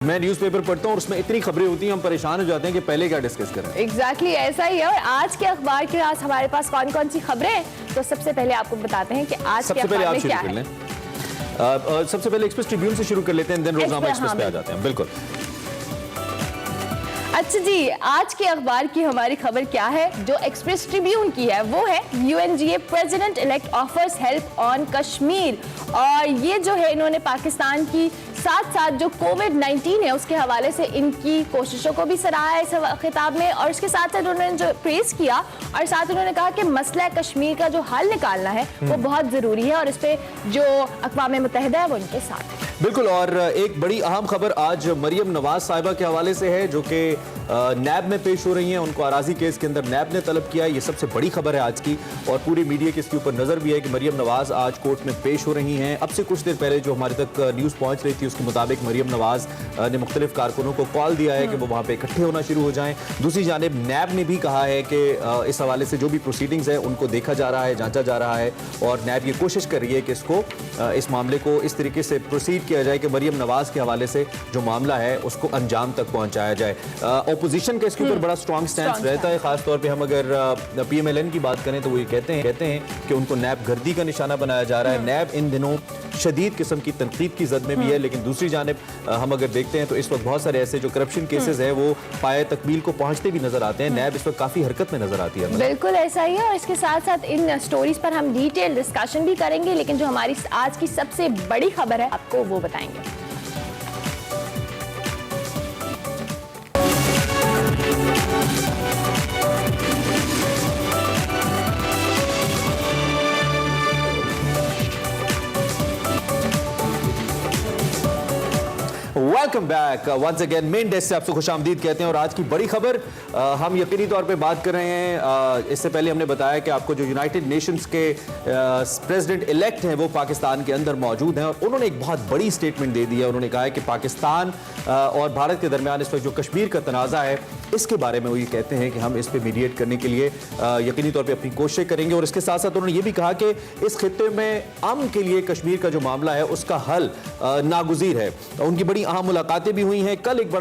मैं न्यूज़पेपर पढ़ता हूँ और उसमें इतनी खबरें होती हैं, हम परेशान हो जाते हैं कि पहले क्या डिस्कस करें। एग्जैक्टली ऐसा ही है। और आज के अखबार के आज हमारे पास कौन कौन सी खबरें हैं, तो सबसे पहले आपको बताते हैं कि आज के अखबार में क्या है। सबसे पहले एक्सप्रेस ट्रिब्यून से शुरू कर लेते हैं, देन रोजनामा एक्सप्रेस पे आ जाते हैं। बिल्कुल। अच्छा जी, आज के अखबार की हमारी खबर क्या है जो एक्सप्रेस ट्रिब्यून की है, वो है UNGA president elect offers help on Kashmir. और ये जो है इन्होंने पाकिस्तान की साथ साथ जो कोविड-19 है उसके हवाले से इनकी कोशिशों को भी सराहा है इस खिताब में। और इसके साथ साथ उन्होंने जो प्रेस किया और साथ उन्होंने कहा कि मसला कश्मीर का जो हल निकालना है वो बहुत जरूरी है और इस पे जो अक़वाम मुत्तहिदा है वो उनके साथ है। बिल्कुल। और एक बड़ी अहम खबर आज मरियम नवाज साहिबा के हवाले से है जो कि नैब में पेश हो रही हैं। उनको अराजी केस के अंदर नैब ने तलब किया है, ये सबसे बड़ी खबर है आज की। और पूरी मीडिया की इसके ऊपर नजर भी है कि मरियम नवाज आज कोर्ट में पेश हो रही हैं। अब से कुछ देर पहले जो हमारे तक न्यूज़ पहुंच रही थी उसके मुताबिक मरियम नवाज ने मुख्तलिफ कारकुनों को कॉल दिया है कि वो वहाँ पे इकट्ठे होना शुरू हो जाएं। दूसरी जानिब नैब ने भी कहा है कि इस हवाले से जो भी प्रोसीडिंग्स है उनको देखा जा रहा है, जांचा जा रहा है। और नैब ये कोशिश कर रही है कि इसको इस मामले को इस तरीके से प्रोसीड किया जाए कि मरियम नवाज के हवाले से जो मामला है उसको अंजाम तक पहुंचाया जाए। ऑपोजिशन का इसके ऊपर बड़ा स्ट्रॉन्ग स्टैंड रहता है। खासतौर पे हम अगर पीएमएलएन की बात करें तो वो ये कहते हैं कि उनको नैब गर्दी का निशाना बनाया जा रहा है। नैब इन दिनों शदीद किस्म की तनकीद की जद में भी है, लेकिन दूसरी जानिब हम अगर देखते हैं तो इस वक्त बहुत सारे ऐसे जो करप्शन केसेस है वो पाए तकमील को पहुंचते भी नजर आते हैं। नैब इस वक्त काफी हरकत में नजर आती है। बिल्कुल ऐसा ही है। और इसके साथ साथ इन स्टोरीज पर हम डिटेल डिस्कशन भी करेंगे, लेकिन जो हमारी आज की सबसे बड़ी खबर है आपको वो बताएंगे। Welcome back once again. Main desk से आपसे खुशामदीद कहते हैं। और आज की बड़ी खबर हम यकीनी तौर पे बात कर रहे हैं। इससे पहले हमने बताया कि आपको जो यूनाइटेड नेशंस के प्रेसिडेंट इलेक्ट हैं वो पाकिस्तान के अंदर मौजूद हैं और उन्होंने एक बहुत बड़ी स्टेटमेंट दे दी है। उन्होंने कहा है कि पाकिस्तान और भारत के दरमियान इस वक्त जो कश्मीर का तनाज़ा है इसके बारे में वो ये कहते हैं कि हम इस पर मीडिएट करने के लिए यकीनी तौर पर अपनी कोशिशें करेंगे। और इसके साथ साथ उन्होंने ये भी कहा कि इस खित्ते में अमन के लिए कश्मीर का जो मामला है उसका हल नागुज़ीर है। उनकी बड़ी अहम मुलाकातें भी हुई हैं। कल एक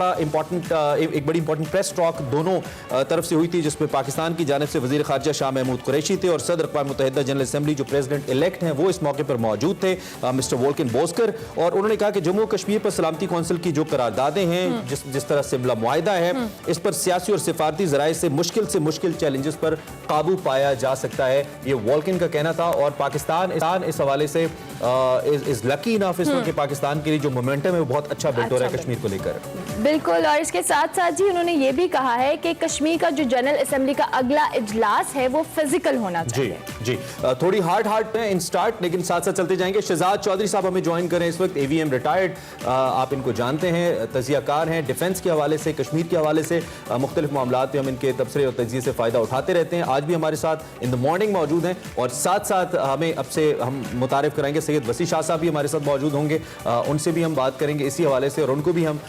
बड़ी इंपॉर्टेंट प्रेस टॉक दोनों तरफ से हुई थी जिसमें पाकिस्तान की जानिब से वज़ीर ख़ारजा शाह महमूद कुरैशी थे और सदर अक़वाम मुत्तहिदा जनरल असेंबली जो प्रेसिडेंट इलेक्ट हैं वो इस मौके पर मौजूद थे, मिस्टर वोल्किन बोस्कर। और उन्होंने कहा कि जम्मू कश्मीर पर सलामती कौंसिल की जो करारदादें हैं, जिस तरह सिमला मुआहिदा है, इस पर सियासी और सिफारती ज़राए से मुश्किल चैलेंजेस पर काबू पाया जा सकता है, ये वोल्किन का कहना था। और पाकिस्तान इस हवाले से इज लकी इनफ इस वक्त पाकिस्तान के लिए जो मोमेंटम है वो बहुत अच्छा बिल्ड हो रहा है कश्मीर को लेकर। बिल्कुल। और इसके साथ साथ जी उन्होंने ये भी कहा है कि कश्मीर का जो जनरल असेंबली का अगला इजलास है वो फिजिकल होना चाहिए। जी थोड़ी हार्ड पे इन स्टार्ट, लेकिन साथ साथ चलते जाएंगे। शहजाद चौधरी साहब हमें ज्वाइन करें इस वक्त, एवीएम रिटायर्ड, आप इनको जानते हैं, तजियाकार हैं, डिफेंस के हवाले से, कश्मीर के हवाले से मुख्तलिफ मामलात पे हम इनके तबसरे और तजिए से फ़ायदा उठाते रहते हैं। आज भी हमारे साथ इन द मॉर्निंग मौजूद हैं और साथ साथ हमें अब से हम मुतारिफ कराएंगे सैयद वसी शाह साहब भी हमारे साथ मौजूद होंगे, उनसे भी हम बात करेंगे इसी हवाले से और उनको भी हम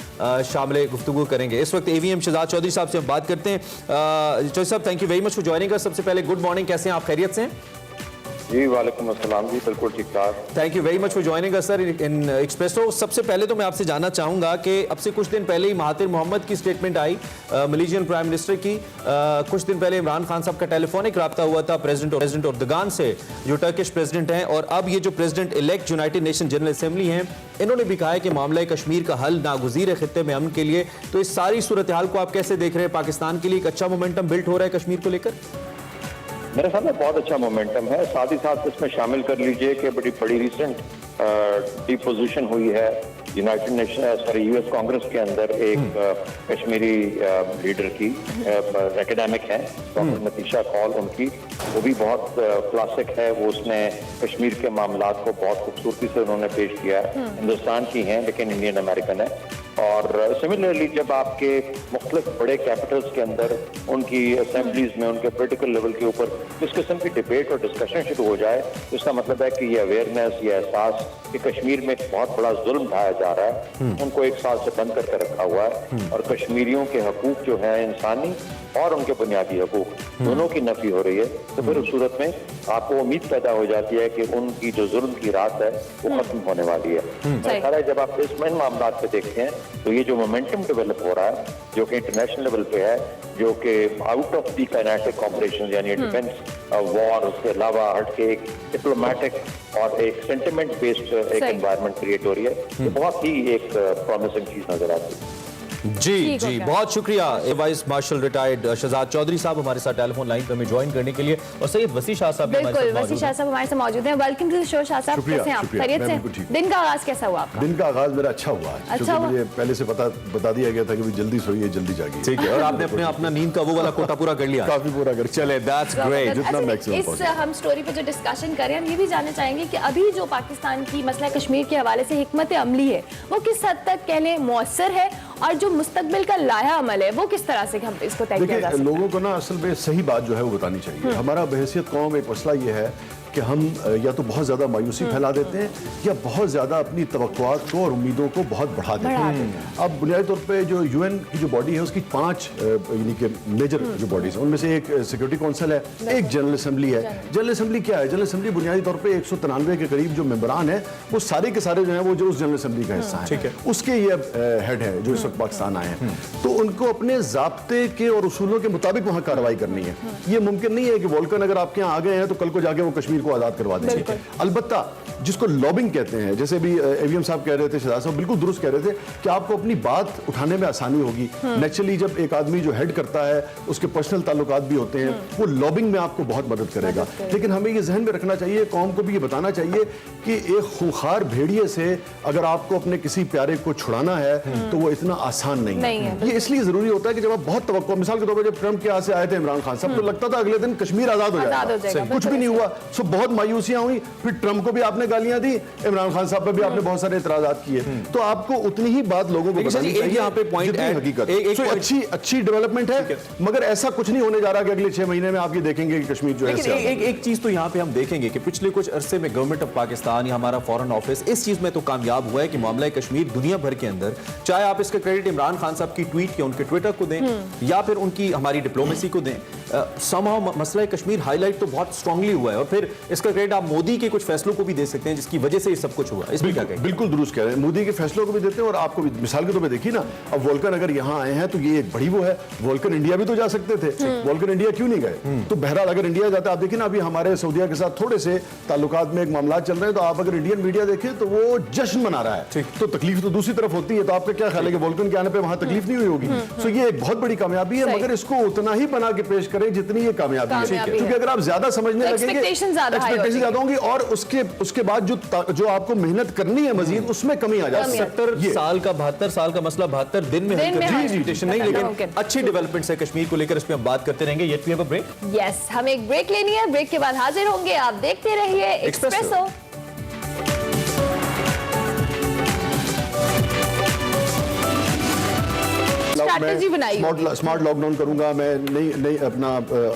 शामिल गुफ्तगू करेंगे। इस वक्त एवीएम शहजाद चौधरी साहब से हम बात करते हैं। चौधरी साहब, thank you very much for joining us. सबसे पहले गुड मॉर्निंग, कैसे हैं आप, खैरियत से हैं? जी वालेकुम अस्सलाम जी, बिल्कुल ठीक ठाक। Thank you very much for joining us sir in espresso. सबसे पहले तो मैं आपसे जानना चाहूंगा कि अब से कुछ दिन पहले ही महातिर मोहम्मद की स्टेटमेंट आई, मलेशियन प्राइम मिनिस्टर की। कुछ दिन पहले इमरान खान साहब का टेलीफोनिक रब्ता हुआ था प्रेसिडेंट अर्दगान से जो टर्किश प्रेसिडेंट हैं। और अब ये जो president elect United nation general assembly हैं इन्होंने भी कहा है कि मामला कश्मीर का हल नागुज़ीर है खित्ते में अमन के लिए। तो इस सारी सूरत हाल को आप कैसे देख रहे हैं? पाकिस्तान के लिए एक अच्छा मोमेंटम बिल्ड हो रहा है कश्मीर को लेकर? मेरे साथ में बहुत अच्छा मोमेंटम है। साथ ही साथ इसमें शामिल कर लीजिए कि बड़ी रिसेंट डिपोजिशन हुई है यूनाइटेड नेशन यूएस कांग्रेस के अंदर एक कश्मीरी लीडर की, एकेडमिक है, डॉक्टर नतीशा कौल, उनकी वो भी बहुत क्लासिक है। वो उसने कश्मीर के मामलात को बहुत खूबसूरती से उन्होंने पेश किया है। हिंदुस्तान की हैं लेकिन इंडियन अमेरिकन है। और सिमिलरली जब आपके मुख्तलिफ बड़े कैपिटल्स के अंदर उनकी असेंबलीज में उनके पोलिटिकल लेवल के ऊपर इस किस्म की डिबेट और डिस्कशन शुरू हो जाए तो इसका मतलब है कि ये अवेयरनेस, ये एहसास कि कश्मीर में एक बहुत बड़ा जुल्म ढाया जा रहा है, उनको एक साल से बंद करके रखा हुआ है और कश्मीरियों के हकूक जो है इंसानी और उनके बुनियादी हकूक दोनों की नफी हो रही है। तो फिर उस सूरत में आपको उम्मीद पैदा हो जाती है कि उनकी जो जुल्म की रात है वो खत्म होने वाली है। मेरा ख्याल है जब आप इस मामला पे देखते हैं तो ये जो मोमेंटम डेवलप हो रहा है जो कि इंटरनेशनल लेवल पे है, जो कि out of the kinetic operation यानी डिफेंस वॉर, उसके अलावा हट के एक डिप्लोमेटिक और एक सेंटिमेंट बेस्ड एक एनवायरनमेंट क्रिएट हो रही है, ये बहुत ही एक प्रॉमिसिंग चीज नजर आती है। जी जी, बहुत शुक्रिया vice marshal retired Shahzad Chaudhry साहब हमारे साथ टेलीफोन लाइन पर हमें ज्वाइन करने के लिए, और सैयद वसी शाह साहब बिल्कुल, वसी शाह साहब हमारे साथ मौजूद हैं। Welcome to the show Shah साहब, कैसे हैं आप? खैरियत से? दिन का आगाज कैसा हुआ आपका? दिन का आगाज मेरा अच्छा हुआ, अच्छा हुआ? मुझे पहले से बता दिया गया था कि जल्दी सोइए जल्दी जागिए। ठीक है, और आपने अपना नींद का वो वाला कोटा पूरा कर लिया? काफी पूरा कर, चले, दैट्स ग्रेट। जितना मैक्सिमम इस हम स्टोरी पे जो डिस्कशन कर रहे हैं, हम ये भी जानना चाहेंगे कि अभी जो पाकिस्तान की मसला कश्मीर के हवाले से हिकमत अमली है, वो किस हद तक कहने मौसर है, और जो मुस्तकबिल का लाया अमल है वो किस तरह से हम इसको तय किया जा सकता है? लोगों को ना असल में सही बात जो है वो बतानी चाहिए। हमारा बहैसियत कौम एक मसला ये है कि हम या तो बहुत ज्यादा मायूसी फैला देते हैं या बहुत ज्यादा अपनी तवक्कुआत को और उम्मीदों को बहुत बढ़ा देते हैं। अब बुनियादी तौर पे जो यूएन की जो बॉडी है उसकी 5 यानी कि मेजर जो बॉडीज है, उनमें से एक सिक्योरिटी काउंसिल है, एक जनरल असेंबली है। जनरल असेंबली क्या है? जनरल असेंबली बुनियादी तौर पे 193 के करीब जो मेंबरान है वो सारे के सारे जो है वो जो उस जनरल असेंबली का हिस्सा है, उसके ये हेड है जो इस वक्त पाकिस्तान आए हैं। तो उनको अपने ज़ाब्ते के और उसूलों के मुताबिक वहाँ कार्रवाई करनी है। ये मुमकिन नहीं है कि वोल्कन अगर आपके यहाँ आ गए हैं तो कल को जाके वो कश्मीर को आजाद करवा देंगे। अलबत्ता जिसको लॉबिंग कहते हैं, जैसे भी एवीएम साहब कह रहे थे, शहजाद साहब बिल्कुल दुरुस्त कह रहे थे कि आपको अपनी बात उठाने में आसानी होगी। नेचुरली जब एक आदमी जो हेड करता है उसके पर्सनल ताल्लुकात भी होते हैं, वो लॉबिंग में आपको बहुत मदद करेगा। लेकिन हमें ये जहन में रखना चाहिए, कौम को भी ये बताना चाहिए कि एक खूंखार भेड़िए से अगर आपको अपने किसी प्यारे को छुड़ाना है तो वो इतना आसान नहीं है। ये इसलिए जरूरी होता है कि जब आप बहुत तवक्को, मिसाल के तौर पर जब ट्रंप के यहाँ से आए थे इमरान खान साहब, तो लगता था अगले दिन कश्मीर आजाद हो जाएगा, कुछ भी नहीं हुआ। सो बहुत मायूसियां हुई, फिर ट्रंप को भी आपने गालियां दी, इमरान खान साहब पर भी आपने बहुत सारे इतराजात किए। तो आपको उतनी ही बात लोगों को बतानी चाहिए। यहाँ पे पॉइंट हकीकत अच्छी डेवलपमेंट है, मगर ऐसा कुछ नहीं होने जा रहा कि अगले 6 महीने में आप ये देखेंगे कि कश्मीर जो है। एक चीज तो यहाँ पे हम देखेंगे कि पिछले कुछ अरसे में गवर्नमेंट ऑफ पाकिस्तान या हमारा फॉरेन ऑफिस इस चीज में तो कामयाब हुआ है कि मामला कश्मीर दुनिया भर के अंदर, चाहे आप इसका क्रेडिट इमरान खान साहब की ट्वीट या उनके ट्विटर को दें या फिर उनकी हमारी डिप्लोमेसी को दें, समहाउ मसला कश्मीर हाईलाइट तो बहुत स्ट्रांगली हुआ है। और फिर इसका क्रेडिट आप मोदी के कुछ फैसलों को भी दे सकते हैं जिसकी वजह से ये सब कुछ हुआ। इसमें क्या कहेंगे? बिल्कुल दुरुस्त कह रहे हैं, मोदी के फैसलों को भी देते हैं और आपको भी। मिसाल के तौर पे देखिए ना, अब वोल्कन अगर यहाँ आए हैं तो ये एक बड़ी वो है, वोल्कन इंडिया भी तो जा सकते थे, वोल्कन इंडिया क्यों नहीं गए? तो बहरहाल अगर इंडिया जाता, आप देखिए ना अभी हमारे सऊदीया के साथ थोड़े से ताल्लुकात में एक मामला चल रहे हैं, तो आप अगर इंडियन मीडिया देखें तो वो जश्न मना रहा है, तो तकलीफ तो दूसरी तरफ होती है। तो आपका क्या ख्याल है कि वोल्कन के आने पर वहां तकलीफ नहीं हुई होगी? तो ये एक बहुत बड़ी कामयाबी है, मगर इसको उतना ही बना के पेश करें जितनी ये कामयाबी है। क्योंकि अगर आप ज्यादा समझने लगेंगे, एक्सपेक्टेशन ज्यादा होंगी और उसके बाद जो आपको मेहनत करनी है मजीद, उसमें कमी आ जाती है। 70 साल का 72 साल का मसला 72 दिन में नहीं, लेकिन अच्छी डेवलपमेंट है कश्मीर को लेकर, इस पे हम बात करते रहेंगे। Yet we have a break. Yes, हमें एक ब्रेक लेनी है, ब्रेक के बाद हाजिर होंगे। आप देखते रहिए एक्सप्रेसो। स्मार्ट लॉकडाउन करूंगा मैं, नहीं अपना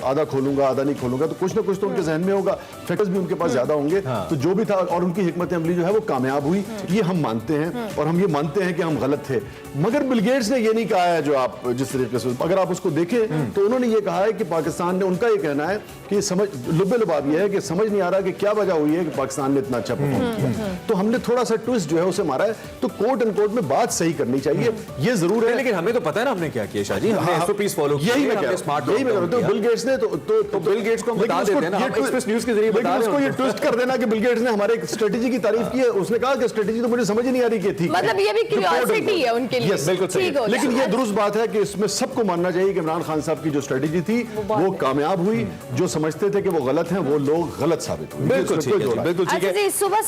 आधा खोलूंगा आधा नहीं खोलूंगा, तो कुछ ना कुछ तो उनके जहन में होगा, फैक्टर्स भी उनके पास ज्यादा होंगे। तो जो भी था और उनकी हिकमत अमली जो है वो कामयाब हुई, ये हम मानते हैं और हम ये मानते हैं कि हम गलत थे। मगर बिल गेट्स ने ये नहीं कहा है, जो आप जिस तरीके से अगर आप उसको देखें तो उन्होंने ये कहा है कि पाकिस्तान ने, उनका ये कहना है कि समझ लुब्बे लुबाब ये है कि समझ नहीं आ रहा कि क्या वजह हुई है कि पाकिस्तान ने इतना अच्छा परफॉर्म किया। तो हमने थोड़ा सा ट्विस्ट जो है उसे मारा है। तो कोर्ट एंड कोर्ट में बात सही करनी चाहिए, ये जरूर है। लेकिन हमें तो पता है ना हमने क्या किया शाह जी, हमने एसओपीज फॉलो किए। यही मैं कह रहा हूं, बिल गेट्स ने तो बिल गेट्स को हम बता देते हैं ना, हम एक्सप्रेस न्यूज़ के जरिए बता रहे हैं। उसको ये ट्विस्ट कर देना कि बिल गेट्स ने हमारे एक स्ट्रेटजी की तारीफ की है, उसने कहा कि स्ट्रेटजी तो मुझे समझ ही नहीं आ रही कि थी, मतलब ये भी क्यूरियोसिटी है उनके लिए। बिल्कुल सही। लेकिन ये दुरुस्त बात है कि इसमें सबको मानना चाहिए कि इमरान खान साहब की जो स्ट्रेटजी थी वो कामयाब हुई। जो समझते थे कि वो गलत हैं वो लोग गलत साबित हुए। बिल्कुल ठीक है। सुबह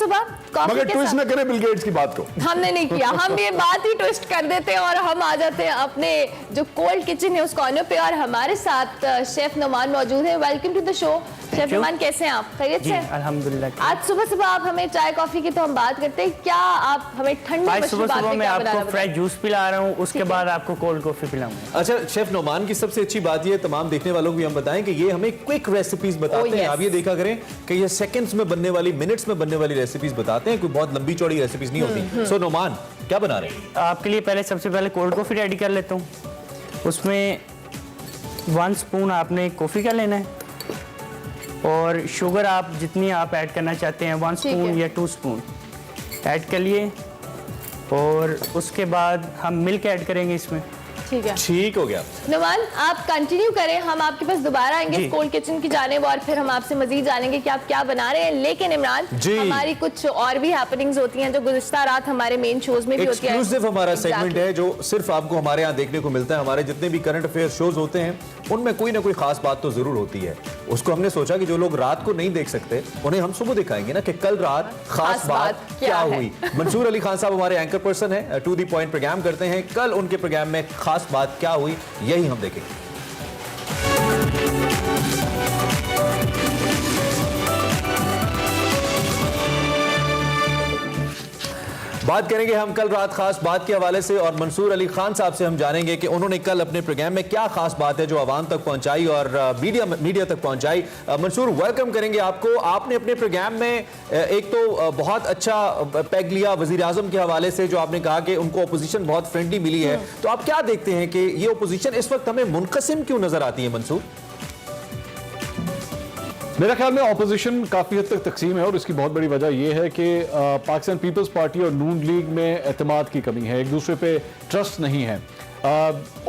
मगर ट्विस्ट न करें बिल गेट्स की बात को। हमने नहीं किया, हम ये बात ही ट्विस्ट कर देते हैं और हम आ जाते हैं अपने जो कोल्ड किचन है उस कॉर्नर पे। और हमारे साथ शेफ नोमान मौजूद है। Welcome to the show. Chef Noman, कैसे हैं आप? खैरियत से? अल्हम्दुलिल्लाह। आज सुबह आप हमें चाय कॉफी की तो हम बात करते हैं, क्या आप हमें ठंडे सुबह मैं आपको फ्रेश जूस पिला रहा हूँ, उसके बाद आपको कोल्ड कॉफी पिलाऊंगा। अच्छा शेफ नोमान की सबसे अच्छी बात ये, तमाम देखने वालों को भी हम बताएं कि ये हमें क्विक रेसिपीज बताते हैं। आप ये देखा करें कि ये सेकंड्स में बनने वाली, मिनट्स में बनने वाली रेसिपीज बताते हैं, कोई बहुत लंबी चौड़ी रेसिपीज नहीं होती। सो नोमान क्या बना रहे हैं? आपके लिए सबसे पहले कोल्ड कॉफी रेडी कर लेता हूँ। उसमें 1 स्पून आपने कॉफ़ी का लेना है और शुगर आप जितनी आप ऐड करना चाहते हैं 1 स्पून या 2 स्पून ऐड कर लिए। और उसके बाद हम मिल्क ऐड करेंगे इसमें। ठीक है, ठीक हो गया। नुमान आप कंटिन्यू करें, हम आपके पास दोबारा आएंगे जी। कोल्ड किचन की जानेब और फिर हम आपसे मजीद जानेंगे कि आप क्या बना रहे हैं। लेकिन इमरान, जी। हमारी कुछ और भी हैपनिंग्स होती हैं जो गुज़िश्ता रात हमारे मेन शोज में भी होती है। एक्सक्लूसिव हमारा Exactly. सेगमेंट है जो सिर्फ आपको हमारे यहाँ देखने को मिलता है। हमारे जितने भी करंट अफेयर शोज होते हैं उनमें कोई ना कोई खास बात तो जरूर होती है। उसको हमने सोचा कि जो लोग रात को नहीं देख सकते उन्हें हम सुबह दिखाएंगे ना कि कल रात खास बात क्या है। हुई। मंसूर अली खान साहब हमारे एंकर पर्सन है, टू द पॉइंट प्रोग्राम करते हैं। कल उनके प्रोग्राम में खास बात क्या हुई यही हम देखेंगे। बात करेंगे हम कल रात खास बात के हवाले से और मंसूर अली खान साहब से हम जानेंगे कि उन्होंने कल अपने प्रोग्राम में क्या खास बात है जो आवाम तक पहुंचाई और मीडिया तक पहुंचाई। मंसूर, वेलकम करेंगे आपको। आपने अपने प्रोग्राम में एक तो बहुत अच्छा पैग लिया वजीर आजम के हवाले से, जो आपने कहा कि उनको अपोजिशन बहुत फ्रेंडली मिली है। तो आप क्या देखते हैं कि ये अपोजिशन इस वक्त हमें मुनकसिम क्यों नजर आती है मंसूर? मेरा ख्याल में ऑपोजिशन काफ़ी हद तक तकसीम है और इसकी बहुत बड़ी वजह यह है कि पाकिस्तान पीपल्स पार्टी और नून लीग में एतमाद की कमी है, एक दूसरे पे ट्रस्ट नहीं है।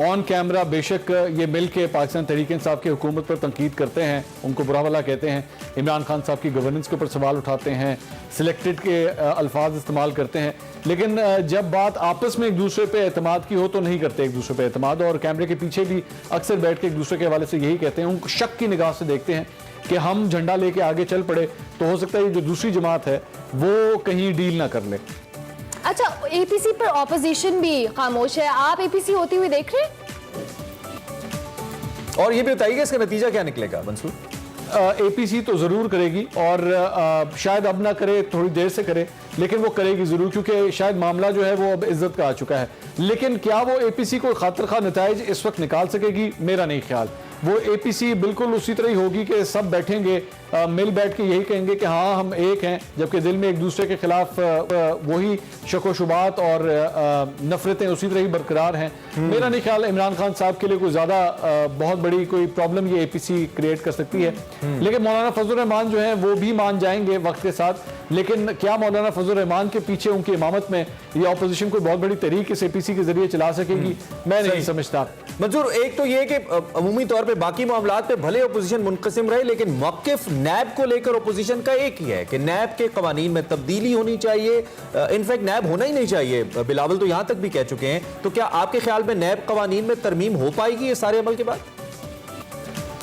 ऑन कैमरा बेशक ये मिल के पाकिस्तान तहरीक इंसाफ की हुकूमत पर तनकीद करते हैं, उनको बुरा भला कहते हैं, इमरान खान साहब की गवर्नेंस के ऊपर सवाल उठाते हैं, सिलेक्टेड के अल्फाज इस्तेमाल करते हैं, लेकिन जब बात आपस में एक दूसरे पे एतमाद की हो तो नहीं करते एक दूसरे पे एतमाद। और कैमरे के पीछे भी अक्सर बैठ के एक दूसरे के हवाले से यही कहते हैं, उनको शक की निगाह से देखते हैं कि हम झंडा लेके आगे चल पड़े तो हो सकता है ये जो दूसरी जमात है वो कहीं डील ना कर ले। अच्छा, एपीसी पर ऑपोजिशन भी खामोश है, आप एपीसी होती हुई देख रहे हैं? और ये भी बताइएगा इसका नतीजा क्या निकलेगा मंसूर? एपीसी तो जरूर करेगी और शायद अब ना करे, थोड़ी देर से करे, लेकिन वो करेगी जरूर, क्योंकि शायद मामला जो है वो अब इज्जत का आ चुका है। लेकिन क्या वो एपीसी को खातिर खा नताइज इस वक्त निकाल सकेगी? मेरा नहीं ख्याल। वो एपीसी बिल्कुल उसी तरह ही होगी कि सब बैठेंगे, मिल बैठ के यही कहेंगे कि हाँ हम एक हैं, जबकि दिल में एक दूसरे के खिलाफ वही शको-शुबात और नफरतें उसी तरह ही बरकरार हैं। मेरा नहीं ख्याल इमरान खान साहब के लिए कोई ज्यादा बहुत बड़ी कोई प्रॉब्लम ये एपीसी क्रिएट कर सकती है। लेकिन मौलाना फजल रहमान जो है वो भी मान जाएंगे वक्त के साथ, लेकिन क्या मौलाना फजल रहमान के पीछे उनकी इमामत में ये ऑपोजिशन कोई बहुत बड़ी तहरीक इस एपीसी के जरिए चला सकेगी? मैं नहीं समझता। मंजूर, एक तो ये कि अमूमी तौर पे बाकी मामलात पे भले अपोजिशन मुनकसिम रहे, लेकिन मौकिफ नैब को लेकर अपोजिशन का एक ही है कि नैब के कवानीन में तब्दीली होनी चाहिए। इनफैक्ट नैब होना ही नहीं चाहिए, बिलावल तो यहां तक भी कह चुके हैं। तो क्या आपके ख्याल में नैब कवानीन में तरमीम हो पाएगी ये सारे अमल के बाद?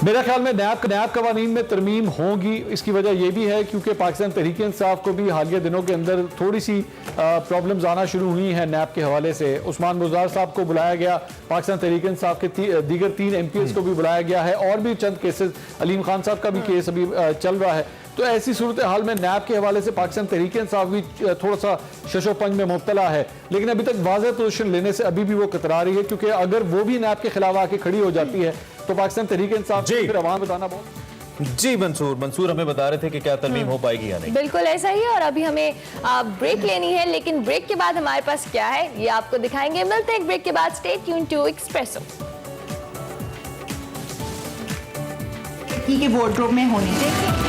मेरा ख्याल में नैब कवानीन में तरमीम होगी। इसकी वजह यह भी है क्योंकि पाकिस्तान तहरीक इंसाफ को भी हालिया दिनों के अंदर थोड़ी सी प्रॉब्लम्स आना शुरू हुई हैं नैब के हवाले से। उस्मान बुज़दार साहब को बुलाया गया, पाकिस्तान तहरीक इंसाफ के दीगर 3 MPs को भी बुलाया गया है, और भी चंद केसेस, अलीम खान साहब का भी केस अभी चल रहा है। तो ऐसी सूरत हाल में नैब के हवाले से पाकिस्तान तहरीक इंसाफ भी थोड़ा सा शशोपंज में मुब्तला है, लेकिन अभी तक वाज़ेह पोजीशन लेने से अभी भी वो कतरा रही है, क्योंकि अगर वो भी नैब के खिलाफ आके खड़ी हो जाती है तो पाकिस्तान तहरीक इंसाफ फिर अवाम बताना बहुत। जी मंसूर हमें बता रहे थे कि क्या तरमीम हो पाएगी या नहीं? बिल्कुल ऐसा ही है, और अभी हमें ब्रेक लेनी है, लेकिन ब्रेक के बाद हमारे पास क्या है ये आपको दिखाएंगे। मिलते हैं एक ब्रेक के बाद। Stay tuned to Expresso. के वार्डरोब में होनी चाहिए।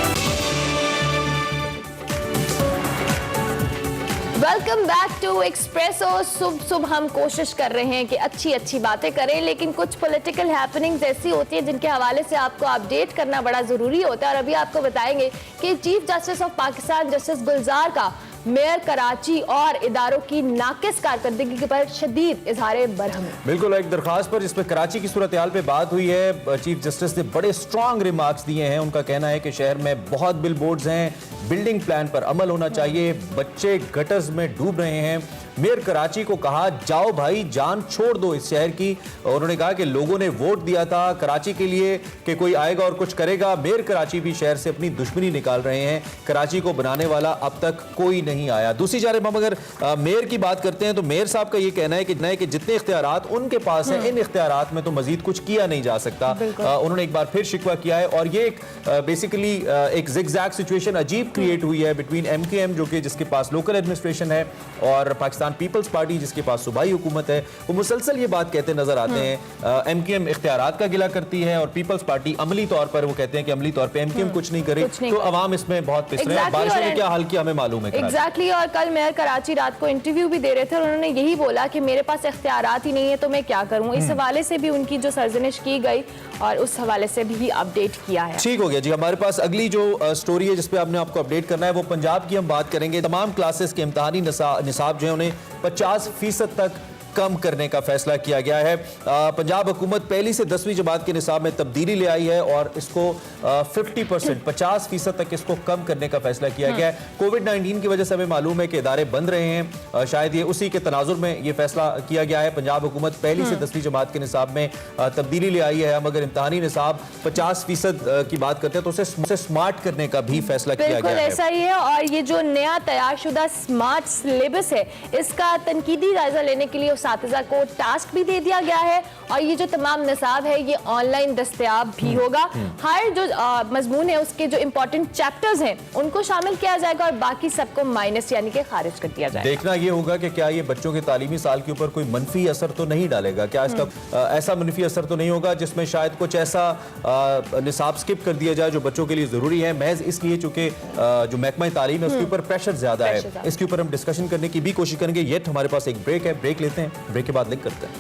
Welcome back to Expresso. सुबह हम कोशिश कर रहे हैं कि अच्छी बातें करें, लेकिन कुछ पॉलिटिकल हैपनिंग्स ऐसी होती है जिनके हवाले से आपको अपडेट करना बड़ा जरूरी होता है। और अभी आपको बताएंगे कि chief justice of Pakistan justice Gulzar का मेयर कराची और इदारों की नाकिस कारकर्दगी पर शदीद इजहार बरहमी। बिल्कुल, एक दरखास्त पर जिसपे कराची की सूरत हाल पे बात हुई है, चीफ जस्टिस ने बड़े स्ट्रॉन्ग रिमार्क्स दिए हैं। उनका कहना है कि शहर में बहुत बिल बोर्ड्स हैं, बिल्डिंग प्लान पर अमल होना चाहिए, बच्चे गटर्स में डूब रहे हैं। मेयर कराची को कहा जाओ भाई जान छोड़ दो इस शहर की। और उन्होंने कहा कि लोगों ने वोट दिया था कराची के लिए कि कोई आएगा और कुछ करेगा। मेयर कराची भी शहर से अपनी दुश्मनी निकाल रहे हैं, कराची को बनाने वाला अब तक कोई नहीं आया। दूसरी जानब हम अगर मेयर की बात करते हैं तो मेयर साहब का ये कहना है कि जितने इख्तियारात उनके पास हैं, इन इख्तियारात में तो मजीद कुछ किया नहीं जा सकता। उन्होंने एक बार फिर शिकवा किया है, और ये बेसिकली एक जिगजैग सिचुएशन अजीब क्रिएट हुई है बिटवीन MKM जो कि जिसके पास लोकल एडमिनिस्ट्रेशन है और पाकिस्तान पाकिस्तान पीपल्स पार्टी जिसके पास सूबाई हुकूमत है वो मुसलसल ये बात कहते नजर आते हैं। एमक्यूएम इख्तियारात का गिला करती है और पीपल्स पार्टी अमली तौर पर वो कहते हैं कि अमली तौर पर एमक्यूएम कुछ नहीं करे, तो अवाम इसमें बहुत पिस रहे हैं। बारिशों ने क्या हाल किया हमें मालूम है। एग्जैक्टली और कल मेयर कराची रात को इंटरव्यू भी दे रहे थे और उन्होंने यही बोला कि मेरे पास इख्तियारात ही नहीं है तो मैं क्या करूं। इस हवाले से भी उनकी जो सरजनिश की गई और उस हवाले से भी अपडेट किया है। ठीक हो गया जी। हमारे पास अगली जो स्टोरी है जिसपे आपने आपको अपडेट करना है वो पंजाब की हम बात करेंगे। तमाम क्लासेस के इम्तहानी निसाब जो है उन्हें 50% तक कम करने का फैसला किया गया है। पंजाब हुकूमत पहली से 10वीं जमात के निसाब में तब्दीली ले आई है और इसको 50% तक इसको कम करने का फैसला किया गया है। कोविड-19 की वजह से हमें मालूम है कि इदारे बंद रहे हैं, शायद ये उसी के तनाजुर में ये फैसला किया गया है। पंजाब हुकूमत पहली से 10वीं जमात के निसाब में तब्दीली ले आई है। हम अगर इम्तहानी निसाब 50% की बात करते हैं तो उसे स्मार्ट करने का भी फैसला किया गया है। ऐसा ही है और ये जो नया तैयारशुदा स्मार्ट सिलेबस है इसका तनकीदी जायजा लेने के लिए सातिज़ा को टास्क भी दे दिया गया है और ये जो तमाम निसाब है ये ऑनलाइन दस्तयाब भी होगा। हर जो मजमून है उसके जो इंपॉर्टेंट चैप्टर्स हैं उनको शामिल किया जाएगा और बाकी सबको माइनस यानी कि खारिज कर दिया जाएगा। देखना ये होगा कि क्या ये बच्चों के तालीमी साल के ऊपर कोई मनफी असर तो नहीं डालेगा, क्या इसका ऐसा मनफी असर तो नहीं होगा जिसमें शायद कुछ ऐसा निसाब स्किप कर दिया जाए जो बच्चों के लिए जरूरी है, महज इसलिए चूंकि जो महकमा तालीम है उसके ऊपर प्रेशर ज्यादा है। इसके ऊपर हम डिस्कशन करने की भी कोशिश करेंगे। येट हमारे पास एक ब्रेक है, ब्रेक लेते हैं, ब्रेक के बाद लिंक करते हैं।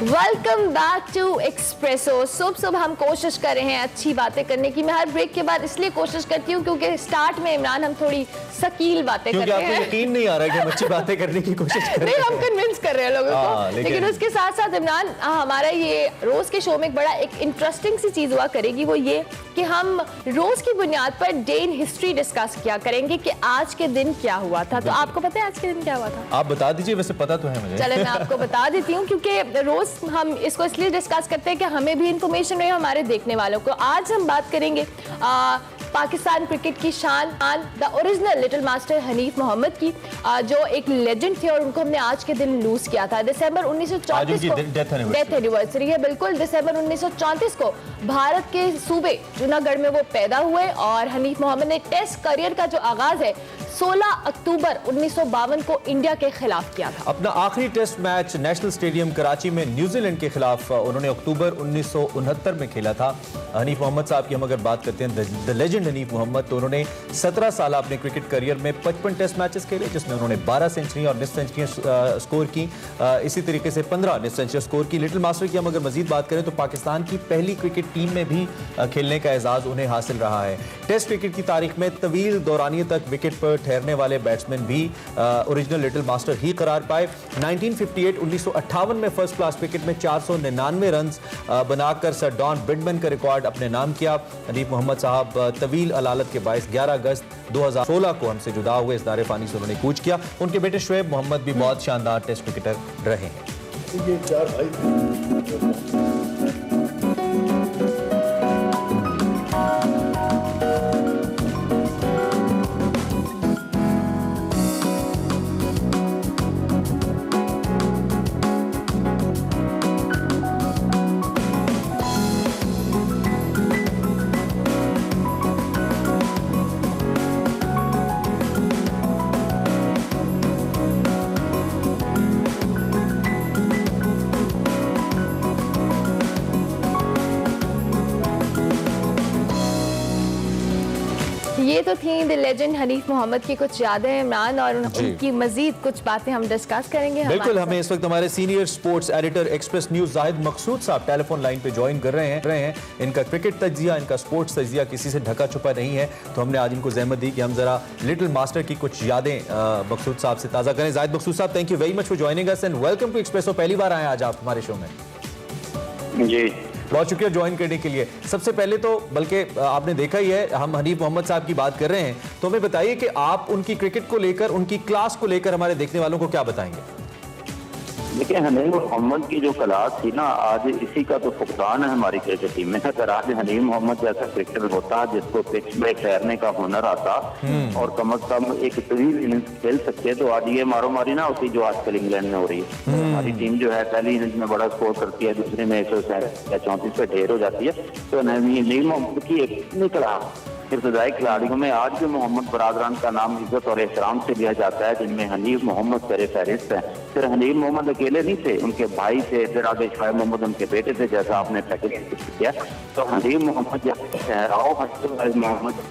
Welcome back to Expresso. सुबह हम कोशिश कर रहे हैं अच्छी बातें करने की। मैं हर ब्रेक के बाद इसलिए कोशिश करती हूँ क्योंकि स्टार्ट में इमरान हम थोड़ी शकील बातें करते हैं। आपको यकीन नहीं आ रहा है कि हम अच्छी बातें करने की कोशिश कर रहे हैं। नहीं, हम कन्विंस कर रहे हैं लोगों को। लेकिन उसके साथ साथ इमरान हमारा ये रोज के शो में एक बड़ा एक इंटरेस्टिंग सी चीज हुआ करेगी, वो ये कि हम रोज की बुनियाद per day in history discuss किया करेंगे कि आज के दिन क्या हुआ था। तो आपको पता है आज के दिन क्या हुआ था? आप बता दीजिए, वैसे पता तो है मुझे। चले मैं आपको बता देती हूँ क्योंकि रोज हम इसको इसलिए डिस्कस करते हैं कि हमें भी इंफॉर्मेशन रहे हमारे देखने वालों को। आज हम बात करेंगे पाकिस्तान क्रिकेट की शान the original little master Hanif Mohammad की, जो एक लेजेंड थे और उनको हमने आज के दिन लूज किया था। दिसंबर 1934 को डेथ एनिवर्सरी है। बिल्कुल, दिसंबर 1934 को भारत के सूबे जूनागढ़ में वो पैदा हुए और हनीफ मोहम्मद ने टेस्ट करियर का जो आगाज है 16 अक्टूबर 1952 को इंडिया के खिलाफ किया था। अपना आखिरी test match national stadium Karachi में न्यूजीलैंड के खिलाफ उन्होंने अक्टूबर 1969 में खेला था। हनीफ मोहम्मद साहब की हम अगर बात करते हैं, द लेजेंड हनीफ मोहम्मद, तो उन्होंने 17 साल अपने क्रिकेट करियर में 55 टेस्ट मैचेस खेले जिसमें उन्होंने 12 सेंचुरी और निस सेंचुरियां स्कोर की। इसी तरीके से 15 निस सेंचुरी स्कोर की। लिटिल मास्टर की हम अगर मजीद बात करें तो पाकिस्तान की पहली क्रिकेट टीम में भी खेलने का एजाज उन्हें हासिल रहा है। टेस्ट क्रिकेट की तारीख में तवील दौरानिए तक विकेट पर ठहरने वाले बैट्समैन भी ओरिजिनल लिटिल मास्टर ही करार पाए। 1958 में फर्स्ट क्लास क्रिकेट में 499 रन बनाकर सर डॉन ब्रिडमैन का रिकॉर्ड अपने नाम किया। हनीफ मोहम्मद साहब तवील अलालत के बायस 11 अगस्त 2016 को हमसे जुदा हुए। इस दारे फानी से उन्होंने कूच किया। उनके बेटे शुएब मोहम्मद भी बहुत शानदार टेस्ट क्रिकेटर रहे हैं। ये चार भाई ये तो थी द लेजेंड हनीफ मोहम्मद की कुछ यादें इमरान और उनकी मजीद कुछ बातें हम डिस्कस करेंगे। बिल्कुल, हमें इस वक्त हमारे senior sports editor express news Zahid Maqsood साहब टेलीफोन लाइन पे ज्वाइन कर रहे हैं। इनका क्रिकेट तज्जिया, इनका स्पोर्ट्स तज्जिया किसी से ढका छुपा नहीं है, तो हमने आज इनको जहमत दी कि हम जरा लिटिल मास्टर की कुछ यादें मकसूद साहब से ताज़ा करें। जाहिद मकसूद साहब, thank you very much for joining us and welcome to Expresso. पहली बार आए आज आप हमारे शो में। जी बहुत शुक्रिया ज्वाइन करने के लिए। सबसे पहले तो बल्कि आपने देखा ही है, हम हनीफ मोहम्मद साहब की बात कर रहे हैं, तो हमें बताइए कि आप उनकी क्रिकेट को लेकर, उनकी क्लास को लेकर हमारे देखने वालों को क्या बताएंगे? देखिए हनीम मोहम्मद की जो क्लास थी ना, आज इसी का तो फुकदान है हमारी क्रिकेट टीम में। अगर आज हनीम मोहम्मद जैसा क्रिकेटर होता जिसको पिच में ठहरने का हुनर आता और कम अज कम एक तवील इनिंग्स खेल सकते, तो आज ये मारो मारी ना होती जो आजकल इंग्लैंड में हो रही है। हमारी टीम जो है पहली इनिंग्स में बड़ा स्कोर करती है, दूसरे में 134 पे ढेर हो जाती है। तो हनीम मोहम्मद की एक इतनी क्लास इब्तदाई खिलाड़ियों में आज भी मोहम्मद बरादरान का नाम इज्जत और एहतराम से लिया जाता है, जिनमें हनीफ मोहम्मद सर फहरिस्त है। फिर हनीफ मोहम्मद अकेले नहीं थे, उनके भाई थे, फिर आगे शाह मोहम्मद उनके बेटे थे, जैसा आपने पैकेज किया। तो हनीफ मोहम्मद जब मोहम्मद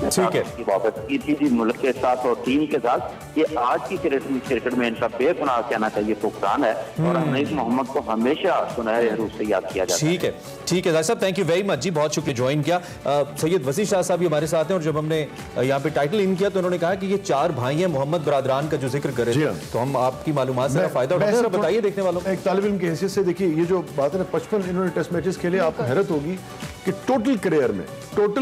ठीक है की वापसी थी जी मुल्क के साथ और टीम के साथ, ये आज की क्रिकेट में इनका बेगुनाह कहना चाहिए फुकदान है और हनीफ मोहम्मद को हमेशा सुनहरे हरूफ से याद किया जाता है। ठीक है जाहिर साहब, थैंक यू वेरी मच जी, बहुत शुक्रिया ज्वाइन किया। सैयद वसी शाह साहब भी हमारे साथ हैं और जब हमने यहाँ पे टाइटल इन किया तो उन्होंने कहा कि ये 4 भाई हैं मोहम्मद बरादरान का जो जिक्र करे, तो हम आपकी मालूमात से फायदा उठाते हैं, बताइए देखने वालों को। एक तालिब इल्म की हैसियत से देखिए, ये जो बात है ना 55 इन्होंने टेस्ट मैचेस खेले, आपको हैरत होगी कि टोटल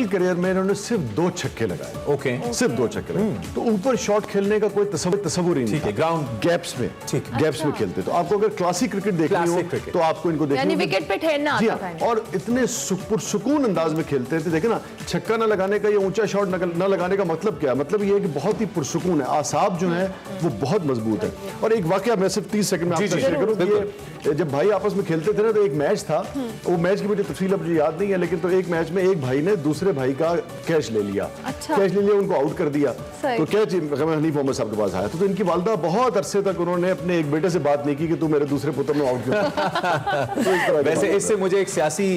करियर में इन्होंने सिर्फ 2 छक्के लगाए। ओके, सिर्फ 2 छक्के लगाए। तो ऊपर शॉट खेलने का कोई तस्वुर ही नहीं। ठीक है, ग्राउंड गैप्स में, ठीक है, गैप्स में खेलते। तो आपको अगर क्लासिक क्रिकेट देखनी हो तो आपको इनको देखना, यानी विकेट पे ठहरना जी आता था। और इतने सुकून अंदाज में खेलते थे। देखे ना, छक्का ना लगाने का या ऊंचा शॉट ना लगाने का मतलब क्या है? मतलब ये है कि बहुत ही पुरसुकून है, आसाब जो है वो बहुत मजबूत है। और एक वाकया मैं सिर्फ 30 सेकंड में आपसे शेयर करूं कि जब भाई आपस में खेलते थे ना, तो एक मैच था, वो मैच की मुझे तफसील अब याद नहीं है, लेकिन तो एक मैच में एक भाई ने दूसरे भाई का कैच ले लिया। अच्छा। कैच ले लिया, उनको आउट कर दिया। तो कैच हनीफ मोहम्मद साहब के पास आया तो इनकी वालदा बहुत अरसे तक उन्होंने अपने एक बेटे से बात नहीं की कि तू मेरे दूसरे पुत्र में आउट क्यों। वैसे इससे मुझे एक सियासी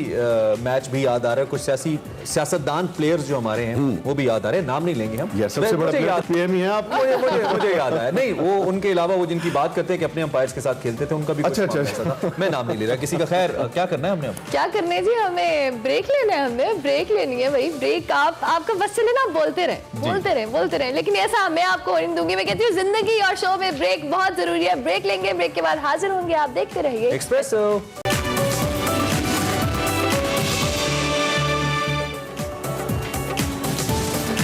मैच भी याद आ रहा है, कुछ सियासतदान प्लेयर्स जो हमारे हैं वो भी याद आ रहे हैं, नाम नहीं लेंगे हम। सबसे बड़ा पीएम ही है आप। मुझे याद आया, नहीं वो उनके अलावा वो जिनकी बात करते हैं कि अपने अंपायर्स के साथ खेलते थे, उनका भी अच्छा, मैं नाम नहीं ले रहा किसी का। खैर, क्या करना है हमने अब? क्या करना है जी, हमें ब्रेक लेना है, हमें ब्रेक लेनी है भाई। ब्रेक आपका बस चले ना, बोलते रहे, लेकिन ऐसा मैं आपको नहीं दूंगी। मैं कहती हूँ जिंदगी और शो में ब्रेक बहुत जरूरी है। ब्रेक लेंगे, ब्रेक के बाद हाजिर होंगे, आप देखते रहिए एक्सप्रेसो।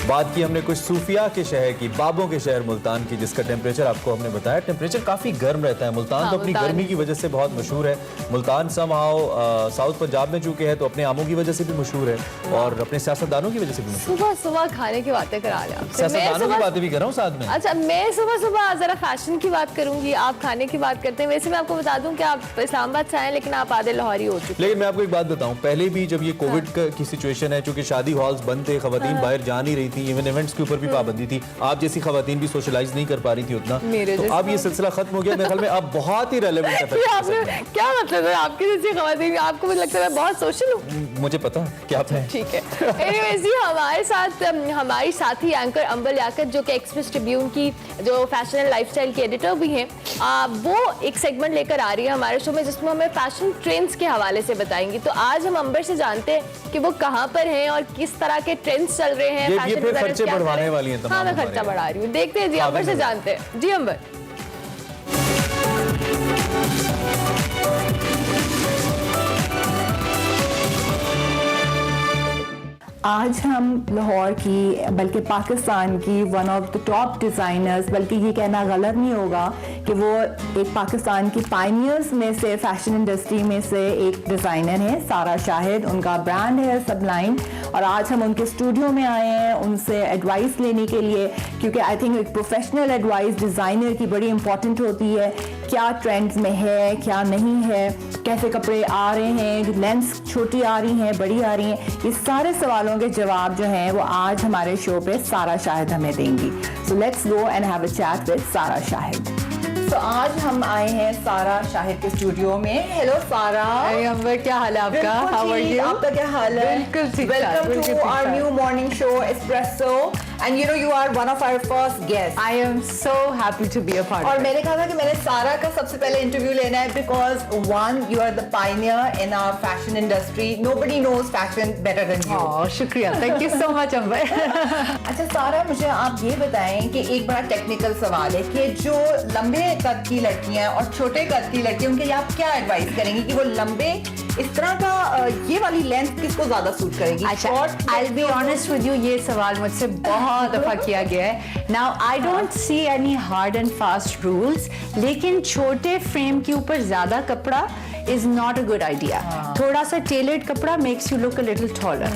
बात की हमने कुछ सूफिया के शहर की, बाबों के शहर मुल्तान की, जिसका टेम्परेचर आपको हमने बताया, टेम्परेचर काफी गर्म रहता है। मुल्तान तो अपनी गर्मी की वजह से बहुत मशहूर है। मुल्तान समहाउ साउथ पंजाब में चूंकि है तो अपने आमों की वजह से भी मशहूर है और अपने सियासतदानों की वजह से भी मशहूर। सुबह खाने की बातें करा रहे हैं, सियासतदानों की बातें भी कर रहा हूँ साथ में। अच्छा, मैं सुबह जरा फैशन की बात करूंगी, आप खाने की बात करते हैं। वैसे मैं आपको बता दूं कि आप इस्लामाबाद से आए, लेकिन आप आधे लाहौरी हो चुके हैं। लेकिन मैं आपको एक बात बताऊं, पहले भी जब ये कोविड की सिचुएशन है, चूंकि शादी हॉल्स बंद थे, खवातीन बाहर जा नहीं रही थी, इवन इवेंट्स के ऊपर भी पाबंदी थी, आप जैसी खवातीन भी सोशलाइज नहीं कर पा रही थी उतना, तो अब ये सिलसिला खत्म हो गया। मेरे ख्याल में अब बहुत ही रेलेवेंट है। क्या मतलब है आपकी जैसी खवातीन? आपको मुझे लगता है मैं बहुत सोशल हूँ। मुझे पता क्या है। ठीक है। एनीवेज जी, हमारे साथ हमारी साथी एंकर अंबर लियाकत, जो कि एक्सप्रेस ट्रिब्यून की जो फैशन एंड लाइफस्टाइल की एडिटर भी हैं, वो एक सेगमेंट लेकर आ रही है हमारे शो में, जिसमें हमें फैशन ट्रेंड्स के हवाले से बताएंगी। तो आज हम अंबर से जानते हैं कि वो कहाँ पर हैं और किस तरह के ट्रेंड्स चल रहे हैं। ये फिर खर्चे बढ़वाने वाली हैं तमाम। हाँ, मैं खर्चा बढ़ा रही हूँ। देखते हैं जी, अंबर से जानते हैं। जी अंबर। आज हम लाहौर की, बल्कि पाकिस्तान की one of the top designers, बल्कि ये कहना गलत नहीं होगा कि वो एक पाकिस्तान की पायनियर्स में से, फैशन इंडस्ट्री में से एक डिज़ाइनर है, सारा शाहिद। उनका ब्रांड है सबलाइन और आज हम उनके स्टूडियो में आए हैं उनसे एडवाइस लेने के लिए, क्योंकि आई थिंक एक प्रोफेशनल एडवाइस डिज़ाइनर की बड़ी इंपॉर्टेंट होती है। क्या ट्रेंड्स में है, क्या नहीं है, कैसे कपड़े आ रहे हैं, लेंथ छोटी आ रही हैं, बड़ी आ रही हैं, ये सारे सवालों के जवाब जो हैं वो आज हमारे शो पे सारा शाहिद हमें देंगी। So let's go and have a chat with सारा शाहिद। तो आज हम आए हैं सारा शाहिद के स्टूडियो में। हेलो सारा। अंबर, क्या हाल है आपका? How are you? आपका क्या हाल है? बिल्कुल ठीक ठाक। Welcome to our new morning show Espresso, and you know you are one of our first guest. I am so happy to be a part. और मैंने कहा था कि मैंने सारा का सबसे पहले इंटरव्यू लेना है, because one, you are the pioneer in our fashion industry. Nobody knows fashion better than you. शुक्रिया, thank you so much Amber. अच्छा सारा, मुझे आप ये बताएं कि एक बड़ा टेक्निकल सवाल है कि जो लंबे कद की लड़कियां और छोटे कद की लड़कियां, उनके लिए आप क्या एडवाइस करेंगी कि वो लंबे इस तरह का ये वाली लेंथ किसको ज्यादा सूट करेगी? अच्छा, I will be honest with you, ये सवाल मुझसे बहुत बहुत दफा किया गया है। Now I don't see any hard and fast rules, लेकिन छोटे फ्रेम के ऊपर ज्यादा कपड़ा is not a good idea. थोड़ा सा टेलर्ड कपड़ा makes you look a little taller.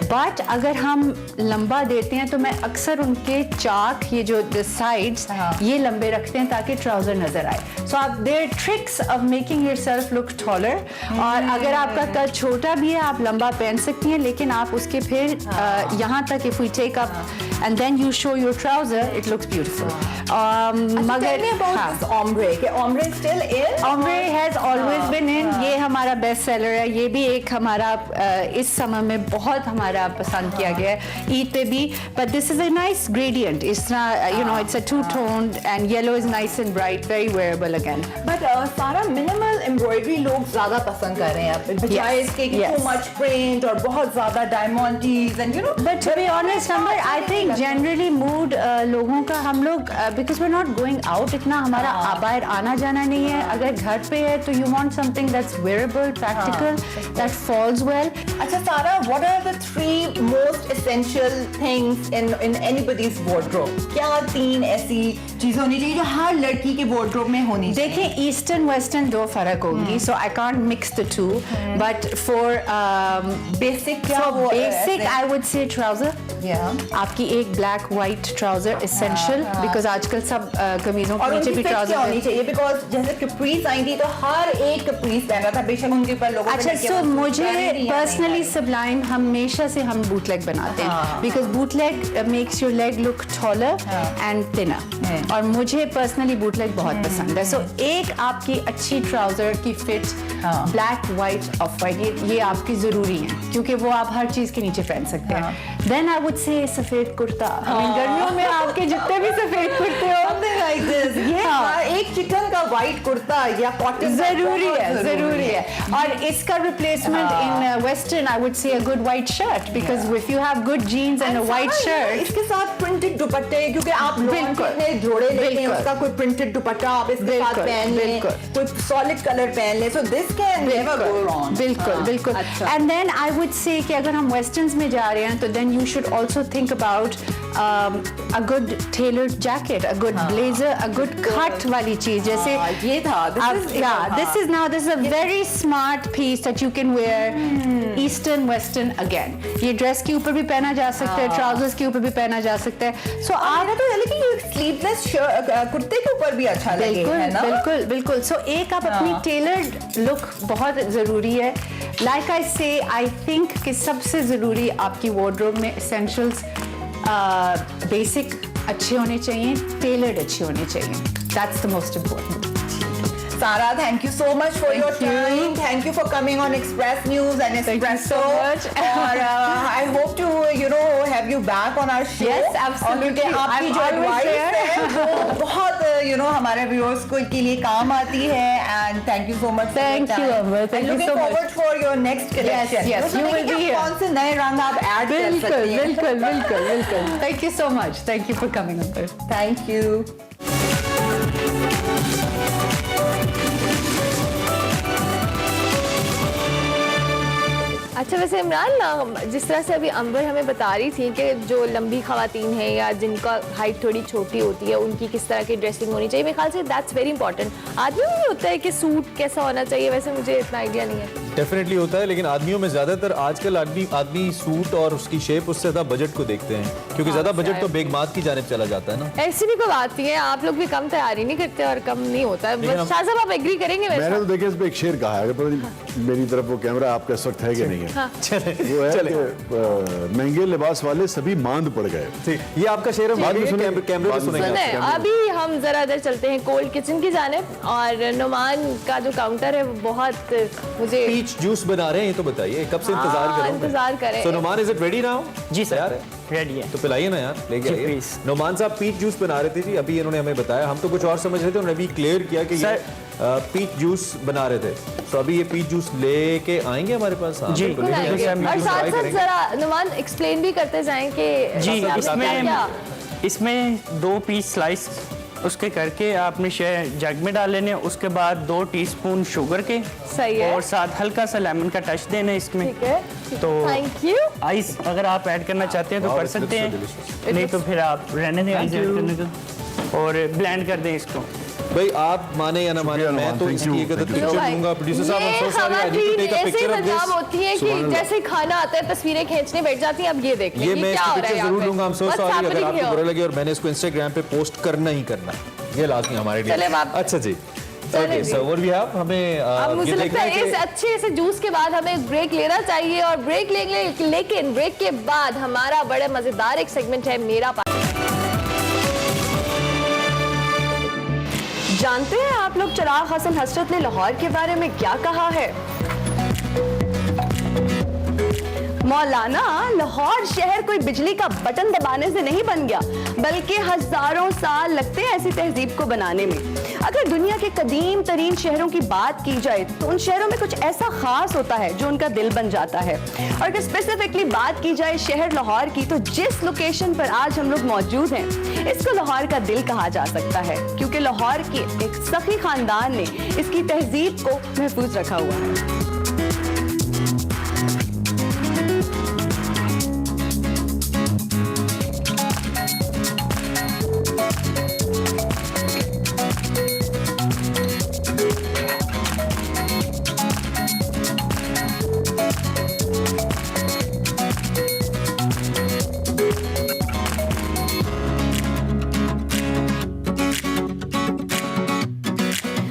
But अगर हम लंबा देते हैं तो मैं अक्सर उनके चाक, ये जो the sides, ये लंबे रखते हैं ताकि ट्राउजर नजर आए. So आप there are tricks of making yourself look taller. और अगर आपका कद छोटा भी है आप लंबा पहन सकती हैं, लेकिन आप उसके फिर यहाँ तक if we take up and then you show your trouser, it looks beautiful. मगर ombre, कि ombre still is? Ombre has always been in. ये हमारा बेस्ट सेलर है, ये भी एक हमारा इस समय में बहुत हमारा पसंद किया गया है ईद पे भी. But this is a nice gradient, इस तरह you know it's a two toned and yellow is nice and bright, very wearable again. But Sara minimal embroidery लोग ज्यादा पसंद कर रहे हैं बजाय इसके कि टू मच प्रिंट और बहुत ज्यादा डायमंडीज and you know. But to be honest number I think generally mood लोगों का, हम लोग because we are not going out, इतना हमारा बाहर आना जाना नहीं है. अगर घर पे है तो you want something that's wearable, practical, that falls well. अच्छा सारा, what are the 3 most essential things in anybody's wardrobe? क्या 3 ऐसी चीजें होनी चाहिए जो हर लड़की के wardrobe में होनी चाहिए? देखिए ईस्टर्न वेस्टर्न 2 फर्क होंगी, so I can't mix the two. But for basic I would say trouser. आपकी एक black white trouser essential because आजकल सब कमीजों के नीचे भी trouser होनी चाहिए because जैसे कैप्रीज आई थी तो हर एक कैप्रीज पहन रहा था, बेशक उनके ऊपर लोगों अच्छा. सो मुझे पर्सनली सबलाइम हमेशा से हम बूटलेग बनाते हैं because bootleg makes your leg look taller and thinner, और मुझे पर्सनली बूटलेग बहुत पसंद है. सो एक आपकी अच्छी ट्राउजर की fit black white of white ये आपकी जरूरी है क्योंकि वो आप हर चीज के नीचे पहन सकते हैं. देन आई वुड से सफेद कुर्ता. गर्मियों में आपके जितने भी सफेद कुर्ते हो एक चिकन का व्हाइट कुर्ता या कॉटन जरूरी है. और इसका replacement in western I would say a good white shirt because if you have good jeans and a white shirt. इसके साथ प्रिंटेड दुपट्टे, क्योंकि आप इतने जोड़े लेते हैं, उसका कोई प्रिंटेड दुपट्टा आप इसके साथ पहन लें, कोई सॉलिड कलर पहन लें, so this can never go wrong. बिल्कुल. And then I would say कि अगर हम वेस्टर्न्स में जा रहे हैं तो then you should also think about a good tailored jacket, a good blazer, a good cut वाली चीज. जैसे ये था, this is a very smart piece that you can wear eastern western again. ये ड्रेस के ऊपर भी पहना जा सकता है, ट्राउजर्स के ऊपर भी पहना जा सकता है. सो आप तो लेकिन ये स्लीवलेस कुर्ते के ऊपर भी अच्छा लगेगा, है ना? बिल्कुल. सो एक आप अपनी टेलर्ड लुक बहुत जरूरी है. लाइक आई से आई थिंक कि सबसे जरूरी आपकी वार्डरोब में एसेंशियल्स बेसिक अच्छे होने चाहिए, टेलर्ड अच्छे होने चाहिए. That's the most important. Sara, thank you so much for your time. Thank you for coming on Express News and Espresso. Thank you so much. और I hope to have you back on our show. Yes, absolutely. और आपकी जो advice है वो बहुत हमारे viewers के लिए काम आती है. And thank you so much. Thank you, Amber. Thank you so much. Looking forward for your next collection. Yes, you will be here. कौन से नए रंग आप add कर सकते हैं? बिल्कुल. Thank you so much. Thank you for coming, Amber. Thank you. अच्छा वैसे इमरान ना, जिस तरह से अभी अंबर हमें बता रही थी कि जो लंबी खवातीन हैं या जिनका हाइट थोड़ी छोटी होती है उनकी किस तरह की ड्रेसिंग होनी चाहिए, मेरे ख्याल से दैट्स वेरी इंपॉर्टेंट. आदमियों में भी होता है कि सूट कैसा होना चाहिए, वैसे मुझे इतना आइडिया नहीं है. डेफिनेटली होता है, लेकिन आदमियों में ज्यादातर आजकल आदमी सूट और उसकी शेप उससे ज्यादा बजट को देखते हैं क्योंकि ज्यादा बजट तो बेगमात की जानिब चला जाता है ना. ऐसी भी कोई बात नहीं है, आप लोग भी कम तैयारी नहीं करते और कम नहीं होता है. शाह साहब आप एग्री करेंगे? मैंने तो देखिए इस पे एक शेर कहा है, पता नहीं मेरी तरफ वो कैमरा आपका इस वक्त है कि नहीं है. वो है कि महंगे लिबास वाले सभी मांद पड़ गए. ये आपका शेर हम बाद में सुनेंगे, कैमरे पे सुनेंगे. अभी हम जरा इधर चलते हैं कोल्ड किचन की जानिब, और नुमान का जो काउंटर है वो बहुत मुझे पीच जूस बना रहे हैं, ये तो बताइए कब से इंतजार करें. So Noman, is it ready now? जी सर, तैयार है? रेडी है. तो पिलाइए ना यार, लेके जी, आइए. प्लीज. नुमान साहब पीच जूस बना रहे थे जी, अभी इन्होंने हमें बताया. हम तो कुछ और समझ रहे थे, उन्होंने अभी क्लियर किया कि ये पीच जूस बना रहे थे. तो अभी ये पीच जूस लेके आएंगे हमारे पास. जी, और साथ साथ जरा नुमान एक्सप्लेन भी करते जाएं कि जी इसमें 2 पीस स्लाइस उसके करके आपने शहद जग में डाल लेने, उसके बाद 2 टीस्पून शुगर के, सही है। और साथ हल्का सा लेमन का टच देना है इसमें। ठीक है, तो थैंक यू। आइस अगर आप ऐड करना चाहते हैं तो कर सकते हैं, नहीं तो फिर आप रहने दें आइस ऐड करने को, और ब्लेंड कर दें इसको। भाई आप माने या ना माने, शुक्रिया मैं तो अनुमान, इसकी thank you, एक अदद thank you. पिक्चर भाई, लूंगा। प्रोड्यूसर साहब, I'm so ये sorry, I need to खवातीन take a ऐसे picture of बदनाम this. होती है कि जैसे खाना आता है तस्वीरें खींचने बैठ जाती हैं। अब ये देख ये मैं क्या इसकी हो रहा है पिक्चर यहाँ जरूर पे? लूंगा। I'm so What's sorry, अगर happening आपको here? बुरा लगे, और मैंने इसको इंस्टाग्राम पे पोस्ट करना ही करना है, ये लाजमी हमारे लिए। चले बाप। अच्छा जी, चले ओके जी। सर, और भी आप हमें अब मुझे ये लगता देखना है है इस कि अच्छे से जूस के बाद हमें एक ब्रेक लेना चाहिए, और ब्रेक लेकिन ब्रेक के बाद हमारा बड़ा मजेदार एक सेगमेंट है मेरा पास। जानते हैं आप लोग चिराग हसन हसरत ने लाहौर के बारे में क्या कहा है? मौलाना, लाहौर शहर कोई बिजली का बटन दबाने से नहीं बन गया, बल्कि हजारों साल लगते हैं ऐसी तहजीब को बनाने में। अगर दुनिया के कदीम तरीन शहरों की बात की जाए तो उन शहरों में कुछ ऐसा खास होता है जो उनका दिल बन जाता है। और अगर स्पेसिफिकली बात की जाए शहर लाहौर की, तो जिस लोकेशन पर आज हम लोग मौजूद हैं, इसको लाहौर का दिल कहा जा सकता है, क्योंकि लाहौर के एक सखी खानदान ने इसकी तहजीब को महफूज रखा हुआ है।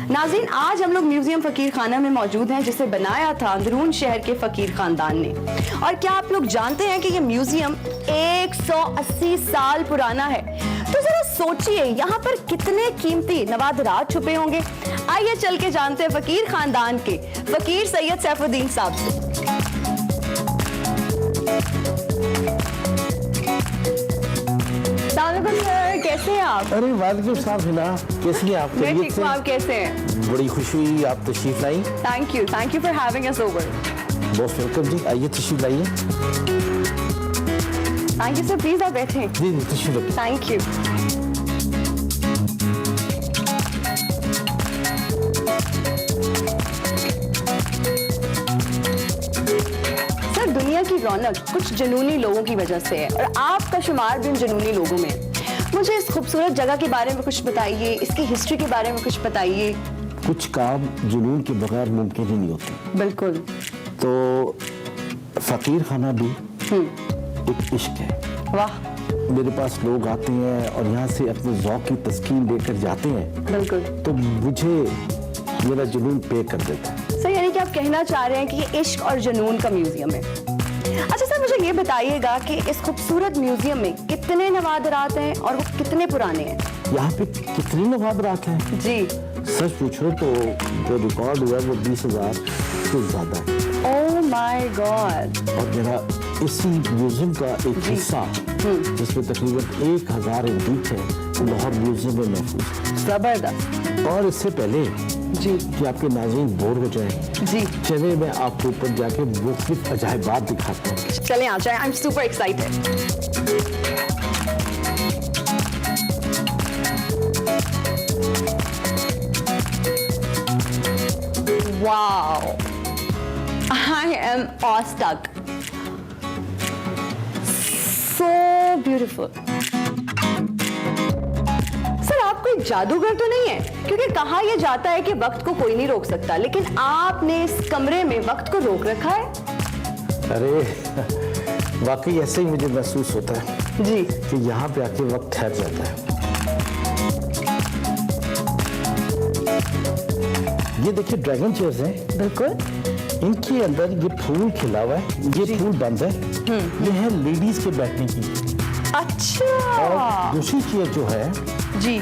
नाज़रीन, आज हम लोग म्यूजियम फकीर खाना में मौजूद हैं, जिसे बनाया था अंदरून शहर के फकीर खानदान ने। और क्या आप लोग जानते हैं कि ये म्यूजियम 180 साल पुराना है? तो जरा सोचिए यहाँ पर कितने कीमती नवादरात छुपे होंगे। आइए चल के जानते हैं फकीर खानदान के फकीर सैयद सैफुद्दीन साहब से। कैसे हैं आप? अरे वालेकुम सलाम हिना, कैसी हैं आप? मैं खैरियत ठीक से? हूँ, आप कैसे हैं? बड़ी खुशी हुई आप तशरीफ लाई। Thank you for having us over. Most welcome जी, आइए तशरीफ लाइए। थैंक यू सर, प्लीज आप बैठें। जी जी तशरीफ लाइए। Thank you. सर, दुनिया की रौनक कुछ जुनूनी लोगों की वजह से है, और आपका शुमार भी उन जुनूनी लोगों में है। मुझे इस खूबसूरत जगह के बारे में कुछ बताइए, इसकी हिस्ट्री के बारे में कुछ बताइए। कुछ काम जुनून के बगैर मुमकिन ही नहीं होते। बिल्कुल। तो फकीर खाना भी एक इश्क है। वाह। मेरे पास लोग आते हैं और यहाँ से अपने ज़ौक़ की तस्कीन लेकर जाते हैं, बिल्कुल। तो मुझे मेरा जुनून पे कर देता है। सर, यानी कि आप कहना चाह रहे हैं कि ये इश्क और जुनून का म्यूजियम है। अच्छा सर, मुझे ये बताइएगा कि इस खूबसूरत म्यूजियम में कितने नवादरात हैं और वो कितने पुराने हैं? यहाँ पे कितने नवादरात हैं? जी। सच पूछो तो जो रिकॉर्ड हुआ है वो 20,000 से ज़्यादा है। Oh my God. और मेरा इसी म्यूजियम का एक हिस्सा जिसमें तकरीबन 1,000 इंटीक है, लाहौर म्यूजियम में महफूज है। जबरदस्त। और इससे पहले जी कि आपके नाज़रीन बोर हो जाए, जी, चले मैं आपको ऊपर जाके मुख्तलिफ अजायबात दिखाता हूँ। चलें आ जाए। आई am super excited. Wow, I am awestruck. So beautiful. Sir, आप कोई जादूगर तो नहीं है? क्योंकि कहा यह जाता है कि वक्त को कोई नहीं रोक सकता, लेकिन आपने इस कमरे में वक्त को रोक रखा है। अरे वाकई ऐसे ही मुझे महसूस होता है जी कि यहाँ पे आके वक्त ठहर जाता है। ये देखिए ड्रैगन चेयर्स हैं। बिल्कुल। इनके अंदर ये फूल खिला हुआ है, ये फूल बंद है। ये है लेडीज के बैठने की। अच्छा। और दूसरी चेयर जो है जी,